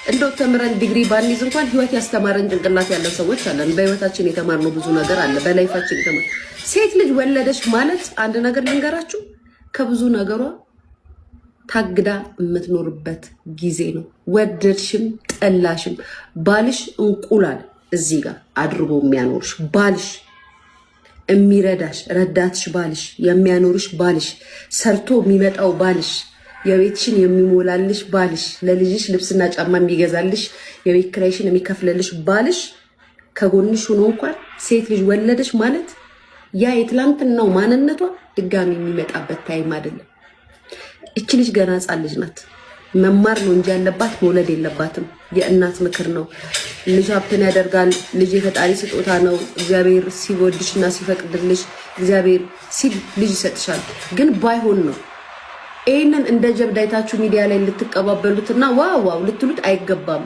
እንደው ተምረን ዲግሪ ባንይዝ እንኳን ህይወት ያስተማረን ጭንቅላት ያለን ሰዎች አለን። በህይወታችን የተማርነው ብዙ ነገር አለ። በላይፋችን የተማር ሴት ልጅ ወለደች ማለት አንድ ነገር ልንገራችሁ፣ ከብዙ ነገሯ ታግዳ የምትኖርበት ጊዜ ነው። ወደድሽም ጠላሽም ባልሽ እንቁላል እዚህ ጋር አድርጎ የሚያኖርሽ ባልሽ፣ የሚረዳሽ ረዳትሽ ባልሽ፣ የሚያኖርሽ ባልሽ፣ ሰርቶ የሚመጣው ባልሽ፣ የቤትሽን የሚሞላልሽ ባልሽ፣ ለልጅሽ ልብስና ጫማ የሚገዛልሽ፣ የቤት ኪራይሽን የሚከፍልልሽ ባልሽ ከጎንሽ ሆኖ እንኳን ሴት ልጅ ወለደች ማለት ያ የትላንትናው ማንነቷ ድጋሚ የሚመጣበት ታይም አይደለም። እቺ ልጅ ገና ሕፃን ልጅ ናት። መማር ነው እንጂ ያለባት መውለድ የለባትም። የእናት ምክር ነው። ልጅ ሀብትን ያደርጋል። ልጅ የፈጣሪ ስጦታ ነው። እግዚአብሔር ሲወድሽና ሲፈቅድልሽ እግዚአብሔር ሲል ልጅ ይሰጥሻል። ግን ባይሆን ነው ይሄንን እንደ ጀብድ አይታችሁ ሚዲያ ላይ ልትቀባበሉትና ዋው ልትሉት አይገባም።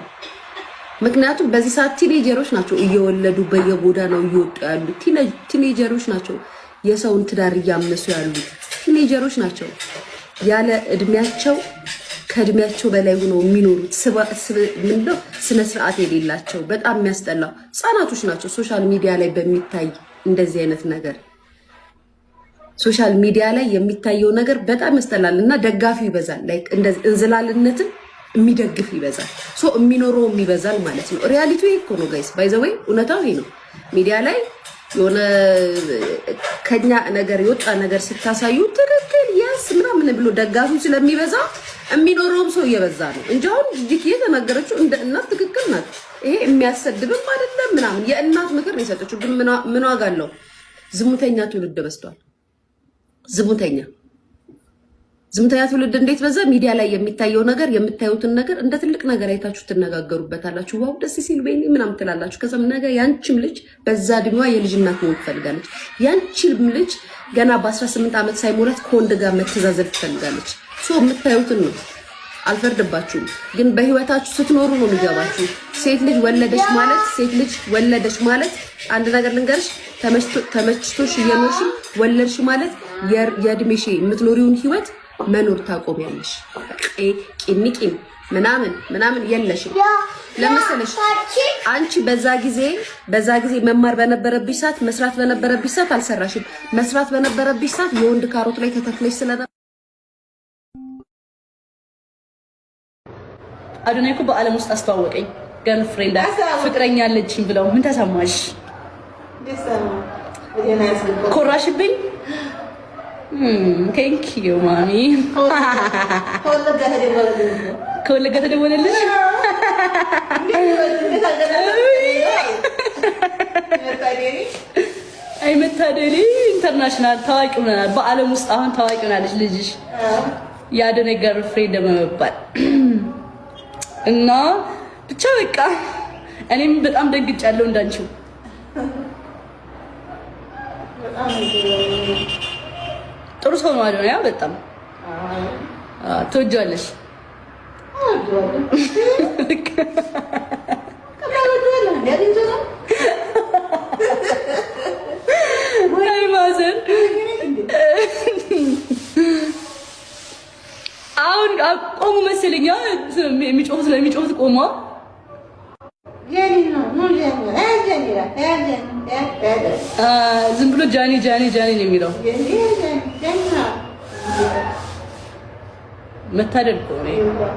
ምክንያቱም በዚህ ሰዓት ቲኔጀሮች ናቸው እየወለዱ በየጎዳናው እየወጡ ያሉት። ቲኔጀሮች ናቸው የሰውን ትዳር እያመሱ ያሉት። ቲኔጀሮች ናቸው ያለ እድሜያቸው ከእድሜያቸው በላይ ሆነው የሚኖሩት ምንድነው ስነ ስርዓት የሌላቸው በጣም የሚያስጠላው ህጻናቶች ናቸው። ሶሻል ሚዲያ ላይ በሚታይ እንደዚህ አይነት ነገር ሶሻል ሚዲያ ላይ የሚታየው ነገር በጣም ያስጠላል እና ደጋፊው ይበዛል። ላይክ እንደዚህ እንዝላልነትን የሚደግፍ ይበዛል። ሶ የሚኖረው ይበዛል ማለት ነው። ሪያሊቲው ይሄ እኮ ነው ጋይስ። ባይ ዘ ዌይ እውነታው ይሄ ነው። ሚዲያ ላይ የሆነ ከኛ ነገር የወጣ ነገር ስታሳዩ ትክክል የስ ምናምን ብሎ ደጋፊው ስለሚበዛ የሚኖረውም ሰው እየበዛ ነው እንጂ አሁን ጂጂ የተናገረችው እንደ እናት ትክክል ናት። ይሄ የሚያሰድብም አይደለም ምናምን የእናት ምክር ነው የሰጠችው። ግን ምን ዋጋ አለው? ዝሙተኛ ትውልድ በዝቷል። ዝሙተኛ ትውልድ እንዴት በዛ? ሚዲያ ላይ የሚታየው ነገር የምታዩትን ነገር እንደ ትልቅ ነገር አይታችሁ ትነጋገሩበታላችሁ። ዋው ደስ ሲል በይኒ ምናምን ትላላችሁ። ከዛም ነገር ያንቺም ልጅ በዛ እድሜዋ የልጅ እናት መሆን ትፈልጋለች። ያንቺም ልጅ ገና በ18 ዓመት ሳይሞላት ከወንድ ጋር መተዛዘብ ትፈልጋለች። ሶ የምታዩትን ነው። አልፈርድባችሁም፣ ግን በህይወታችሁ ስትኖሩ ነው የሚገባችሁ። ሴት ልጅ ወለደች ማለት አንድ ነገር ልንገርሽ፣ ተመችቶሽ እየኖርሽ ወለድሽ ማለት የእድሜሽ የምትኖሪውን ህይወት መኖር ታቆሚያለሽ። ቂም ምናምን የለሽም። ለምሳሌሽ አንቺ በዛ ጊዜ መማር በነበረብሽ ሰዓት፣ መስራት በነበረብሽ ሰዓት አልሰራሽም። መስራት በነበረብሽ ሰዓት የወንድ ካሮት ላይ ተተክለሽ ስለነበረ አዶናይ እኮ በዓለም ውስጥ አስተዋወቀኝ። ገርልፍሬንድ ፍቅረኛ አለችኝ ብለው ምን ተሰማሽ? ኮራሽብኝ? ቴንክ ዩ ማሚ። ከወለጋ ተደወለልሽ? አይ መታደሊ ኢንተርናሽናል ታዋቂ ሆናል። በዓለም ውስጥ አሁን ታዋቂ ሆናለች ልጅሽ የአዶናይ ገርልፍሬንድ በመባል እና ብቻ በቃ እኔም በጣም ደግጫለሁ እንዳንቺው። ጥሩ ሰው ነው አዶናይ። በጣም ትወጂዋለሽ? አይ ማዘን አሁን አቆሙ መሰለኝ። የሚጮሁት ቆሞ ዝም ብሎ ጃኒ ነው የሚለው። መታደል እኮ ነው።